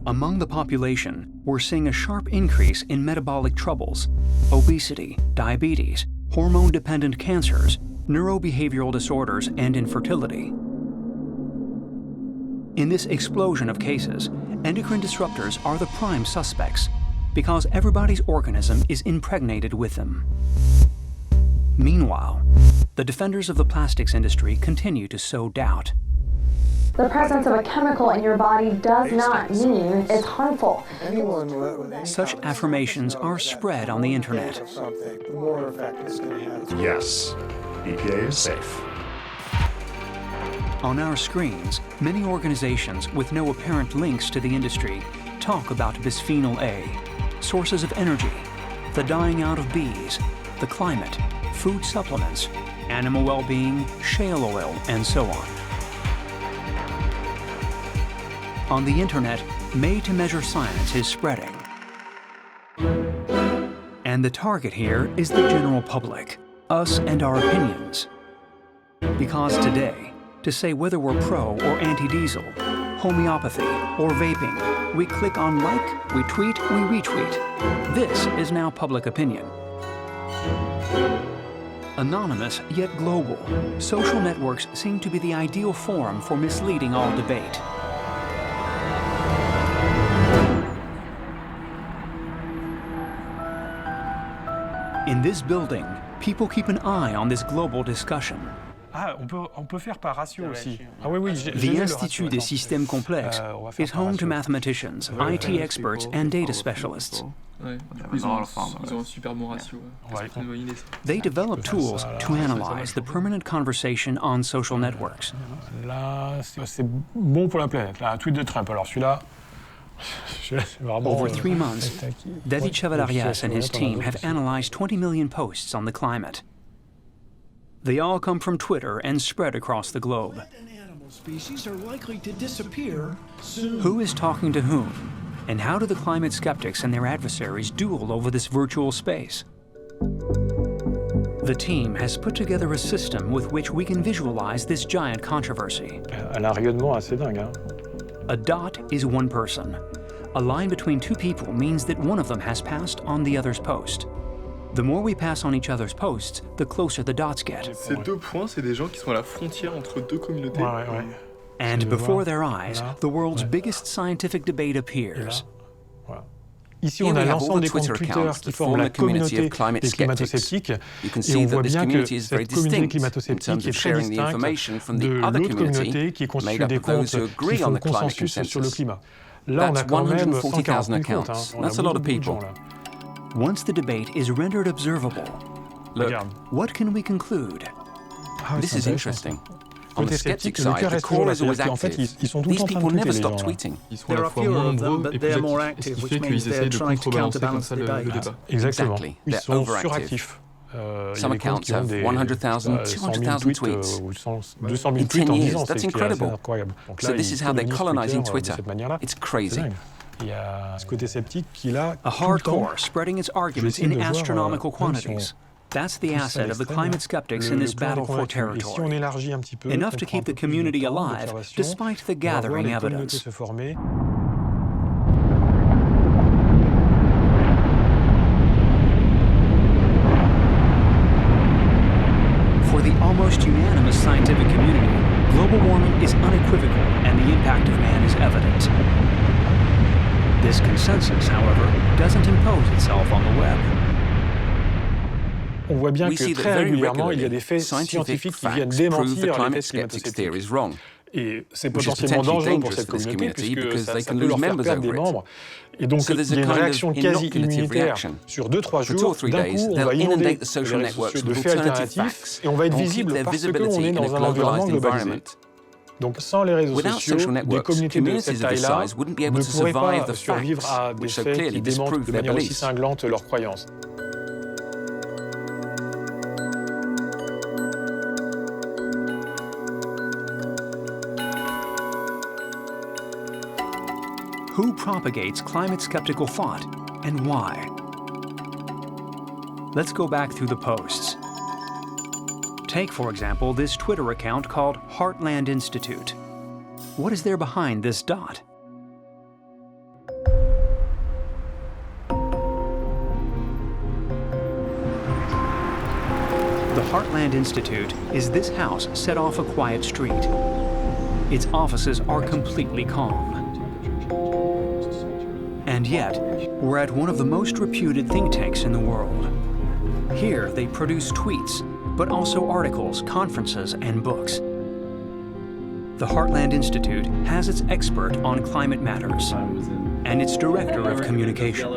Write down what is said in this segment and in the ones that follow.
Among the population, we're seeing a sharp increase in metabolic troubles, obesity, diabetes, hormone-dependent cancers, neurobehavioral disorders, and infertility. In this explosion of cases, endocrine disruptors are the prime suspects because everybody's organism is impregnated with them. Meanwhile, the defenders of the plastics industry continue to sow doubt. The presence of a chemical in your body does not mean it's harmful. Such affirmations are spread on the internet. Yes, EPA is safe. On our screens, many organizations with no apparent links to the industry talk about bisphenol A, sources of energy, the dying out of bees, the climate, food supplements, animal well-being, shale oil, and so on. On the internet, made-to-measure science is spreading. And the target here is the general public, us and our opinions. Because today, to say whether we're pro or anti-diesel, homeopathy, or vaping, we click on like, we tweet, we retweet. This is now public opinion. Anonymous yet global, social networks seem to be the ideal forum for misleading all debate. In this building, people keep an eye on this global discussion. On peut faire par ratio aussi. The Institut des Systèmes Complexes is home to mathematicians, IT experts, and data specialists. They develop tools to analyze the permanent conversation on social networks. Là, c'est bon pour la planète. Là, un tweet de Trump. Alors celui-là, Over 3 months, Dedi Chavalarias and his team have analyzed 20 million posts on the climate. They all come from Twitter and spread across the globe. Who is talking to whom? And how do the climate skeptics and their adversaries duel over this virtual space? The team has put together a system with which we can visualize this giant controversy. elle a un rayonnement assez dingue, hein. A dot is one person. A line between two people means that one of them has passed on the other's post. The more we pass on each other's posts, the closer the dots get. Ces deux points, c'est des gens qui sont à la frontière entre deux communautés. And before their eyes, the world's biggest scientific debate appears. Ici, on a l'ensemble des comptes Twitter qui forment la communauté des climato-sceptiques, et on voit bien que cette communauté climato-sceptique est très distincte de l'autre communauté qui est constituée des comptes qui font consensus sur le climat. Là, on a quand même 140 000 comptes. On a beaucoup de gens là. Once the debate is rendered observable, Look, what can we conclude? this is interesting. On the Côté skeptic sceptique, le side, cas the reste core is toujours là. always C'est-à-dire qu'en fait, active. ils sont tout le These temps en train people de never tweeter, les stop gens, là. tweeting. Ils sont à la fois moins nombreux et plus actifs, ce qui fait qu'ils essaient de contrebalancer comme ça le débat. Exactement. Exactly. Ils They're sont overactive. suractifs. Some accounts have 100,000, 200,000 tweets. ou 200 000 In tweets 10 en 10 years, ans, that's c'est incredible. incroyable. Donc So là, this ils is how they're colonisent colonizing de Twitter. cette manière-là. It's C'est crazy. dingue. Il y a ce côté sceptique qui, là, A tout le temps, hardcore spreading its arguments j'essaie in de voir, astronomical même si on quantities. That's the pousse ça à asset of the l'extrême, climate skeptics in le this point battle for convaincu. Et si on territory. élargit un petit peu, Enough qu'on to prend un keep peu the plus de community temps alive, d'observation, despite the on va voir gathering les communautés evidence. se former. For the almost unanimous scientific community, global warming is unequivocal and the impact of man is evident. This consensus, however, doesn't impose itself on the web. On voit bien We que see that très very régulièrement, il y a regularly, des faits scientific scientifiques qui viennent facts prove démentir the les climate tests skeptics climato-sceptiques. theory is wrong. Et c'est Which is potentiellement potentially dangereux pour dangerous cette for this communauté community puisque because ça they peut can leur lose faire members perdre des over it. membres. Et donc, So il there's y a a une kind of réaction quasi inoculative immunitaire. reaction. Sur 2-3 For 2 jours, or 3 d'un days, coup, on they'll va inonder inundate the social les réseaux networks sociaux de with faits alternative alternatifs facts et on va être and keep visible their parce qu'on visibility est in a dans un environnement globalized globalisé. environment. Donc, sans les réseaux Without sociaux, social des networks, communautés de communities cette of this taille-là size wouldn't be ne able to pourraient survive pas the survivre facts, à des which so faits clearly qui démentent disprove de their manière aussi beliefs. cinglante leurs croyances. Who propagates climate skeptical thought and why? Let's go back through the posts. Take, for example, this Twitter account called Heartland Institute. What is there behind this dot? Heartland Institute is this house set off a quiet street. Its offices are completely calm. And yet, we're at one of the most reputed think tanks in the world. Here, they produce tweets, but also articles, conferences, and books. The Heartland Institute has its expert on climate matters and its director of communication.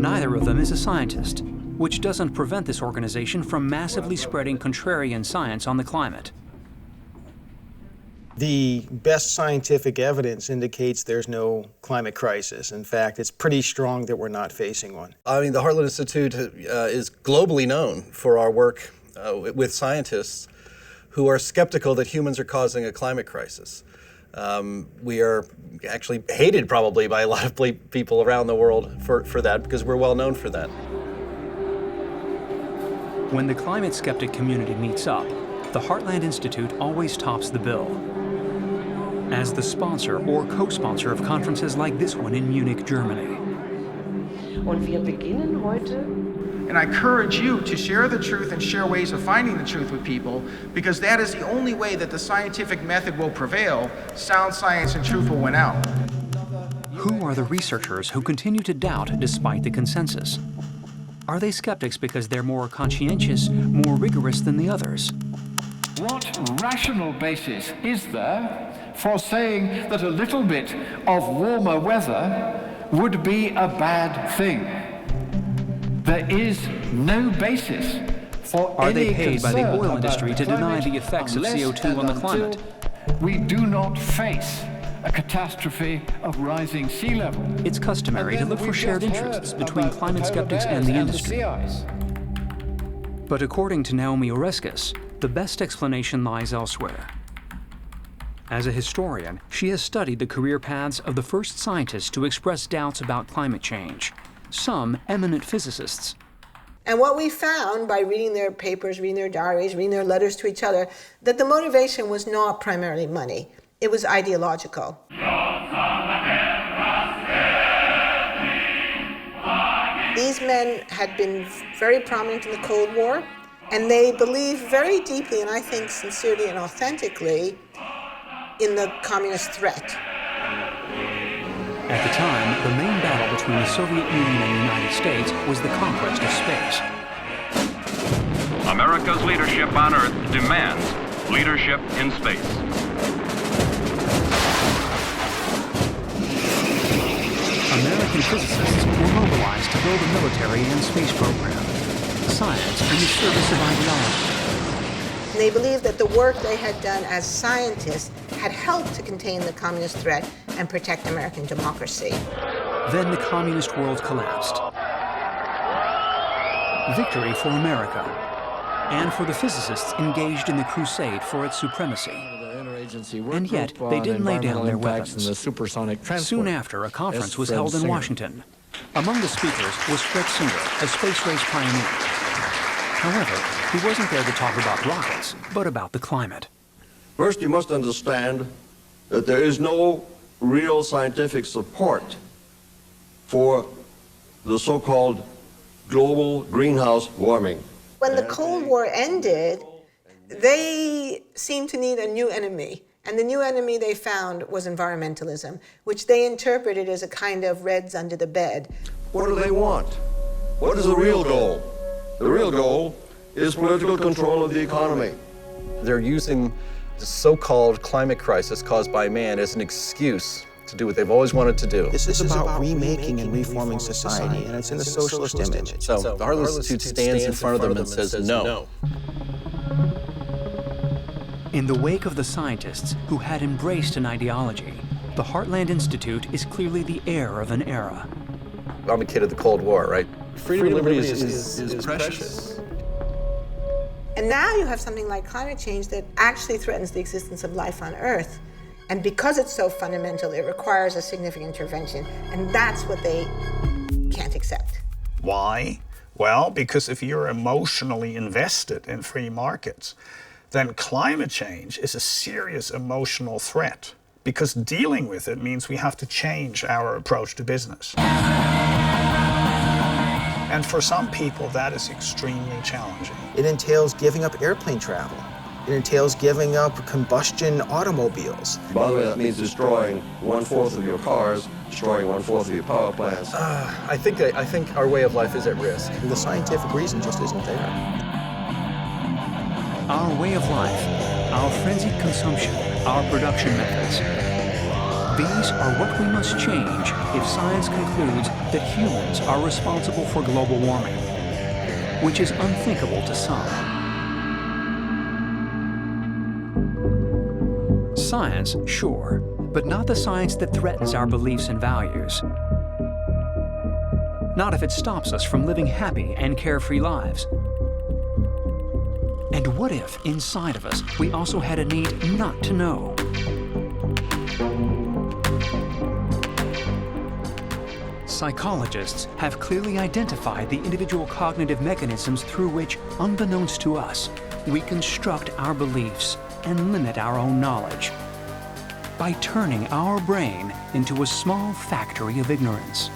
Neither of them is a scientist, which doesn't prevent this organization from massively spreading contrarian science on the climate. The best scientific evidence indicates there's no climate crisis. In fact, it's pretty strong that we're not facing one. I mean, the Heartland Institute is globally known for our work with scientists who are skeptical that humans are causing a climate crisis. We are actually hated probably by a lot of people around the world for that, because we're well known for that. When the climate skeptic community meets up, the Heartland Institute always tops the bill. As the sponsor or co-sponsor of conferences like this one in Munich, Germany. And I encourage you to share the truth and share ways of finding the truth with people, because that is the only way that the scientific method will prevail. Sound science and truth will win out. Who are the researchers who continue to doubt despite the consensus? Are they skeptics because they're more conscientious, more rigorous than the others? What rational basis is there for saying that a little bit of warmer weather would be a bad thing? There is no basis for Are any they paid by the concern oil industry to deny the effects of CO2 on the climate? We do not face a catastrophe of rising sea level. It's customary to look for shared interests between climate skeptics and the industry. But according to Naomi Oreskes, the best explanation lies elsewhere. As a historian, she has studied the career paths of the first scientists to express doubts about climate change. Some eminent physicists. And what we found by reading their papers, reading their diaries, reading their letters to each other, that the motivation was not primarily money. It was ideological. These men had been very prominent in the Cold War, and they believed very deeply, and I think sincerely and authentically, in the communist threat. At the time, the main battle between the Soviet Union and the United States was the conquest of space. America's leadership on Earth demands leadership in space. American physicists were mobilized to build a military and space program, science in the service of ideology. And they believed that the work they had done as scientists had helped to contain the communist threat and protect American democracy. Then the communist world collapsed. Victory for America, and for the physicists engaged in the crusade for its supremacy. And yet, they didn't lay down their weapons. Soon after, a conference was held in Washington. Among the speakers was Fred Singer, a space race pioneer. However, he wasn't there to talk about rockets, but about the climate. First, you must understand that there is no real scientific support for the so-called global greenhouse warming. When the Cold War ended, they seemed to need a new enemy. And the new enemy they found was environmentalism, which they interpreted as a kind of Reds under the bed. What do they want? What is the real goal? The real goal is political control of the economy. They're using the so-called climate crisis caused by man as an excuse to do what they've always wanted to do. This is about remaking and reforming society, and it's in the socialist image. So the Heartland Institute stands in front of them and says no. In the wake of the scientists who had embraced an ideology, the Heartland Institute is clearly the heir of an era. I'm a kid of the Cold War, right? Freedom and liberty is precious. And now you have something like climate change that actually threatens the existence of life on Earth. And because it's so fundamental, it requires a significant intervention. And that's what they can't accept. Why? Well, because if you're emotionally invested in free markets, then climate change is a serious emotional threat, because dealing with it means we have to change our approach to business. And for some people, that is extremely challenging. It entails giving up airplane travel. It entails giving up combustion automobiles. By the way, that means destroying 1/4 of your cars, destroying 1/4 of your power plants. I think our way of life is at risk. The scientific reason just isn't there. Our way of life, our frenzied consumption, our production methods. These are what we must change if science concludes that humans are responsible for global warming, which is unthinkable to some. Science, sure, but not the science that threatens our beliefs and values. Not if it stops us from living happy and carefree lives. And what if, inside of us, we also had a need not to know? Psychologists have clearly identified the individual cognitive mechanisms through which, unbeknownst to us, we construct our beliefs and limit our own knowledge by turning our brain into a small factory of ignorance.